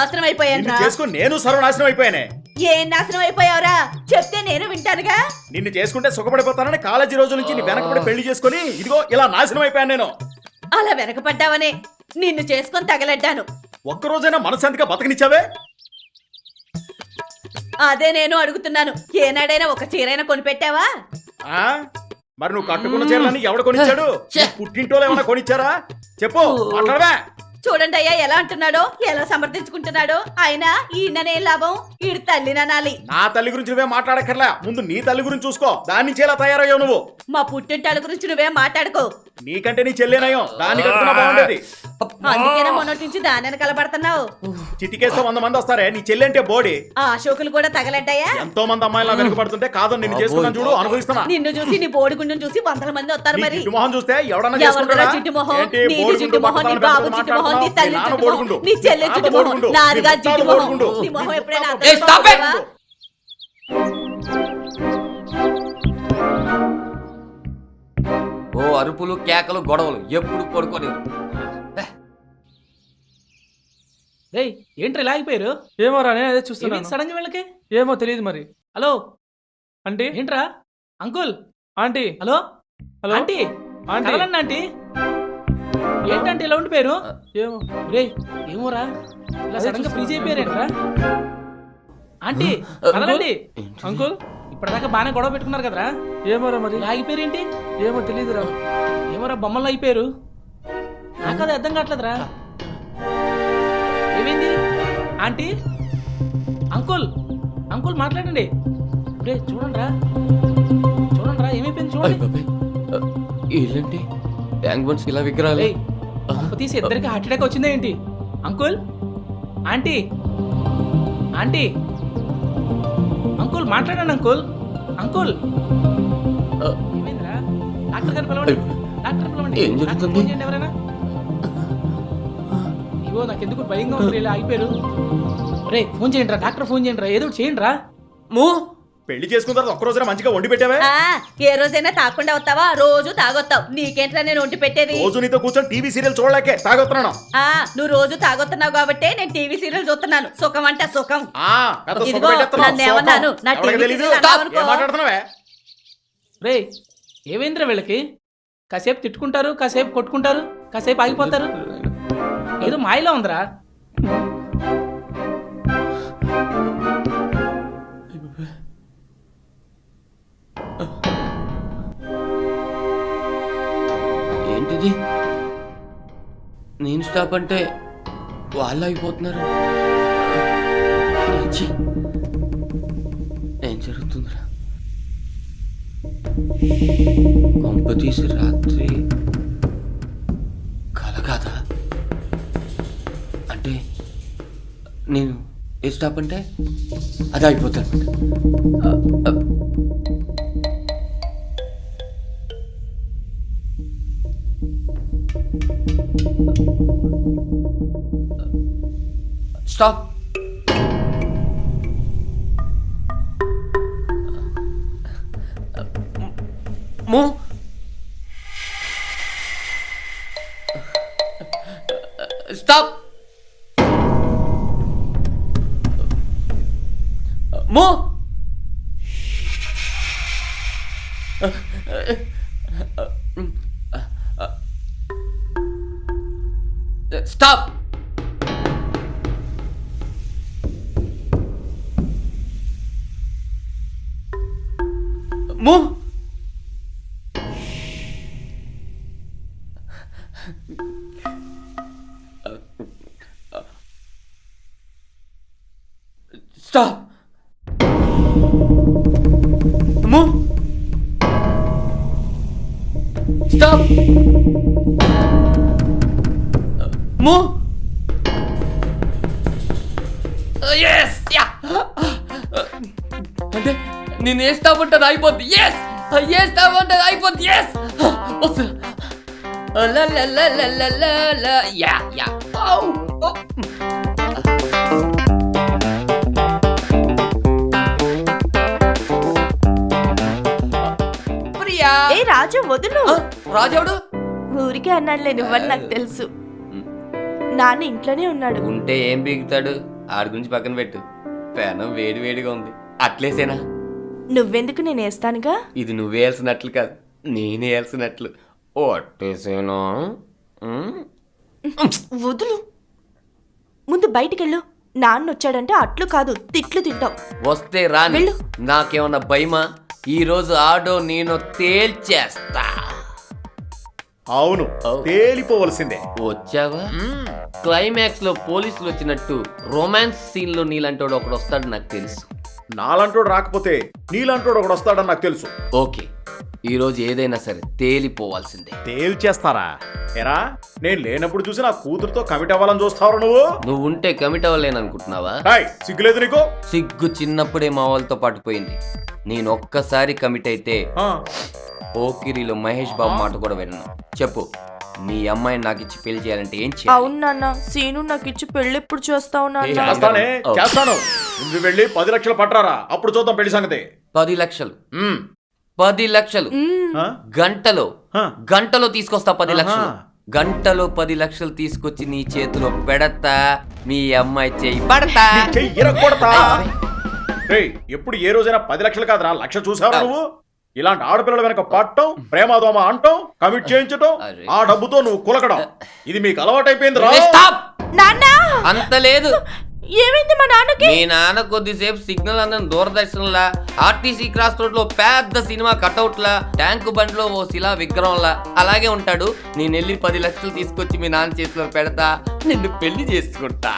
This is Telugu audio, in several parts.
నాశనం అయిపోయాను చేసుకుని నేను సర్వనాశనం అయిపోయానే. ఏం నాశనం అయిపోయావురా? చెప్తే నేను వింటానుగా. నిన్ను చేసుకుంటే సుఖపడిపోతానని కాలేజీ రోజుల నుంచి నీ వెనకబడి పెళ్లి చేసుకుని ఇదిగో ఇలా నాశనం అయిపోయాను నేను. అలా వెనకపడ్డావనే నిన్ను చేసుకొని తగలడ్డాను. ఒక్కరోజైనా మనశాంతిగా బతకనిచ్చావే? అదే నేను అడుగుతున్నాను. ఏనాడైనా ఒక చీరైనా కొనిపెట్టావా? మరి నువ్వు కట్టుకున్న చీరలని ఎవడు కొనిచ్చాడు? పుట్టింటోళ్ళు ఏమైనా కొనిచ్చారా? చెప్పు, మాట్లాడవా? చూడండి అయ్యా ఎలా అంటున్నాడో, ఎలా సమర్థించుకుంటున్నాడో. అయినా ఈయననే లాభం, ఈడు తల్లిని అనాలి. నా తల్లి గురించి నువ్వే మాట్లాడక్కర్లా, ముందు నీ తల్లి గురించి చూసుకో. దాని నుంచి ఎలా తయారయ్యావు నువ్వు? మా పుట్టింటాళ్ళ గురించి నువ్వే మాట్లాడుకో. నీకంటే నీ చెల్లేనయం, దాన్ని కట్టుకున్నా బాగుండేది. అందుకేనా మొన్నటి నుంచి దాని వెనకాల పడుతున్నావు. చిటికేస్తే 100 మంది వస్తారే, నీ చెల్లి అంటే బోడి. ఆ అశోకులు కూడా తగలడ్డాయా? ఎంతో మంది అమ్మాయిలా వెనుకబడుతుంటే కాదు నిన్ను చేసుకున్నాను చూడు, అనుభవిస్తున్నా. నిన్ను చూసి నీ బోడి గుండెను చూసి 100 మంది వస్తారు. మరి మొహం చూస్తే ఎవడన్నా ఎవరు చేసుకుంటాడా? చిట్టు మొహం, ఏంటి నీది బోడి చిట్టు గుండు, మొహం, నీ బట్టలు బాబు పెట్టుకుని చిట్టు మొహం, నీ మాట్లాడుతున్నావు? తల్లి నాన్న చిట్టు బోడి మొహం, గుండు, నీ చెల్లి చిట్టు బోడి మొహం, గుండు, నాదిగా నీ చిట్టు బోడి మొహం. గుండు. నీ మొహం ఎప్పుడైనా Hey, stop it! అర్థం ఓ అరుపులు కేకలు గొడవలు ఎప్పుడు పడుకొని. ఏంట్రా ఇలా అయిపోయారు? ఏమోరా, నేను అదే చూస్తున్నాను. సడన్ గా వీళ్ళకి ఏమో తెలియదు మరి. హలో ఆంటీ, ఏంట్రా? Uncle, aunty, hello hello aunty, aunty, కదలండి ఆంటీ. ఏంటంటే ఇలా ఉండిపోయారు? ఏమో రే ఏమోరా ఇలా సడన్ గా ఫ్రీజ్ అయిపోయారేంట్రా? ఆంటీ కదలండి. అంకుల్, ఇప్పటిదాకా బాగానే గొడవ పెట్టుకున్నారు కదరా, ఏమోరా మరి. ఇలా అయిపోయారు ఏంటి? ఏమో తెలియదురా. ఏమోరా బొమ్మల్లో అయిపోయారు. నాకు అది అర్థం కావట్లేదురా. ఏమైంది ఆంటీ? అంకుల్, అంకుల్ మాట్లాడండి. రే చూడండిరా, చూడండిరా ఏమైపోయింది చూడండి. ఏంటి ట్యాంక్ బండ్స్ ఇలా విగ్రహాలు? పంప తీసి ఇద్దరికి హార్ట్ అటాక్ వచ్చిందా ఏంటి? అంకుల్, ఆంటీ, ఆంటీ, అంకుల్ మాట్లాడండి. అంకుల్, అంకుల్ ఏమైందిరా? డాక్టర్ గారు పిలవండి, డాక్టర్ పిలవండి. ఏం జరుగుతుంది? ఫోన్ చేయండి ఎవరైనా. ఇగో నాకెందుకు భయంగా ఉంది, ఇలా అయిపోయారు. రే ఫోన్ చేయండి రా, డాక్టర్ ఫోన్ చేయండి రా, ఏదో చేయండి రా. పెళ్లి చేసుకున్న తర్వాత ఒక్కరోజైనా మంచిగా వండి పెట్టావే? ఏ రోజైనా తాకుండా వస్తావా? రోజు తాగొత్తావు. నీకేంట్రా నేను వండి పెట్టేది? రోజు నీతో కూర్చొని టీవీ సీరియల్ చూడలేకే తాగొస్తున్నాను. నువ్వు రోజు తాగొస్తున్నావు కాబట్టి నేను టీవీ సీరియల్ చూస్తున్నాను. సుఖం అంటే సుఖం. పెద్ద ఇదిగో, సుఖం పెట్టేస్తున్నావు, నన్ను ఏమన్నాను? సుఖం. నా ఎవరికి టీవీ తెలీదు? సీరియల్ అన్నావనుకో. ఏం మాట్లాడుతున్నావే? రే ఏమైందిరా వీళ్ళకి? కాసేపు తిట్టుకుంటారు, కాసేపు కొట్టుకుంటారు, కాసేపు ఆగిపోతారు. ఏదో మాయలో ఉందిరా. ఏంటిది? నేను స్టాప్ అంటే వాళ్ళు అయిపోతున్నారు. ఛీ, ఏం జరుగుతుందిరా? కొంప తీసి రాత్రి కల కాదా? అంటే నేను ఏ స్టాప్ అంటే అది అయిపోతాను. Stop. Move. Stop. Move. Stop. Move. Stop. Move. Stop. Move. yes yeah అంటే నేను ఏ స్టాప్ అంటే అయిపోద్ది. yes ఏ స్టాప్ అంటే అయిపోద్ది. yes la la la la la la la yeah yeah oh oh Priya. ఏ రాజు వదులు. రాజావుడు ఊరికే అన్నాడులే, నువ్వని నాకు తెలుసు. నాన్న ఇంట్లోనే ఉన్నాడు. ఉంటే ఏం బీగుతాడు? ఆడి గురించి పక్కన పెట్టు, పెనం వేడి వేడిగా ఉంది. అట్లేసేనా? నువ్వెందుకు నేను వేస్తానుగా. ఇది నువ్వేయాల్సినట్లు కాదు, నేనేయాల్సినట్లు. ఒట్టేసేనా? వదులు. ముందు బయటికెళ్ళు. నాన్న వచ్చాడంటే అట్లు కాదు తిట్లు తింటావు. వస్తే రాని, వెళ్ళు. నాకేమన్నా భయమా? ఈ రోజు ఆడో నేను తేల్చేస్తా. అవును, తేలిపోవలసిందే. వచ్చావా? క్లైమాక్స్ లో పోలీసులు వచ్చినట్టు రొమాన్స్ సీన్ లో నీలాంటోడు ఒకడు వస్తాడు నాకు తెలుసు. నాలంటోడు రాకపోతే నీలంటోడు ఒకడు వస్తాడని నాకు తెలుసు. ఓకే, ఈ రోజు ఏదైనా సరే తేలిపోవాల్సిందే. తేల్చేస్తారా? ఎరా, నేను లేనప్పుడు చూసి నా కూతురుతో కమిట్ అవ్వాలని చూస్తావు నువ్వు? నువ్వు ఉంటే కమిట్ అవ్వలేననుకుంటున్నావా? హాయ్, సిగ్గులేదు నీకు? సిగ్గు చిన్నప్పుడే మా వాళ్ళతో పాటు పోయింది. నేను ఒక్కసారి కమిట్ అయితే ఆ, పోకిరిలో మహేష్ బాబు మాట కూడా విన్నాను. చెప్పు, మీ అమ్మాయిని నాకు ఇచ్చి పెళ్లి చేయాలంటే ఏం చేయాలి? అవును నాన్న, సీను నాకు ఇచ్చి పెళ్ళి ఎప్పుడు చేస్తావు నాన్న? చేస్తానే, చేస్తాను. ముందు వెళ్ళి 10 లక్షలు పట్టరారా, అప్పుడు చూద్దాం పెళ్లి సంగతి. 10 లక్షలు? మ్మ్. 10 లక్షలు ఆ? గంటలో ఆ. గంటలో తీసుకొస్తా. 10 లక్షలు ఆహా. గంటలో 10 లక్షలు తీసుకొచ్చి నీ చేతిలో పెడతా, మీ అమ్మాయి చేయి పడతా. నీ చెయ్యి ఇరగ్గొడతా. రేయ్, ఎప్పుడు ఏ రోజైనా 10 లక్షలు కాదురా, 1,00,000 చూసావా నువ్వు? ఇలాంటి ఆడపిల్లల వెనక పట్టం, ప్రేమాదోమ అంటాం, కమిట్ చేయించటం, అరే. ఆ డబ్బుతో నువ్వు కులకడం, ఇది మీకు అలవాటైపోయింది రా. స్టాప్! నాన్న అంత లేదు. ఏమైంది మా నాన్నకి? మీ నాన్న కొద్దిసేపు సిగ్నల్ అందరం దూరదర్శన్లా, ఆర్టీసీ క్రాస్ రోడ్ లో పెద్ద సినిమా కటౌట్లా, ట్యాంకు బండ్లో ఓ శిలా విగ్రహంలా అలాగే ఉంటాడు. నేను వెళ్ళి 10 లక్షలు తీసుకొచ్చి మీ నాన్న చేతిలో పెడతా, నిన్ను పెళ్లి చేసుకుంటా.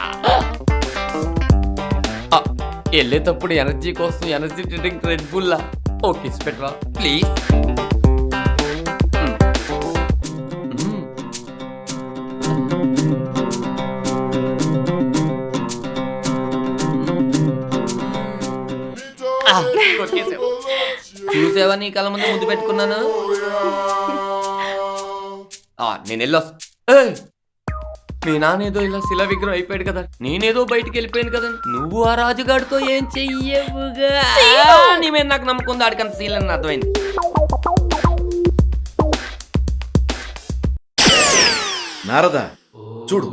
వెళ్ళేటప్పుడు ఎనర్జీ కోసం ఎనర్జీ డ్రింక్ రెడ్ బుల్లా ఓ కిస్ పెట్టరా ప్లీజ్. చూసావా నీ కళ్ళ ముందు ముద్దు పెట్టుకున్నాను. నేను వెళ్ళొస్తా. మీ నానేదో ఇలా శిలా విగ్రహం అయిపోయాడు కదా, నేనేదో బయటికి వెళ్ళిపోయాను కదా, నువ్వు ఆ రాజుగాడితో ఏం చెయ్యవుగా. నీ మీద నాకు నమ్మకం ఉంది, ఆడికంత శీలని అర్థమైంది. నారద, చూడు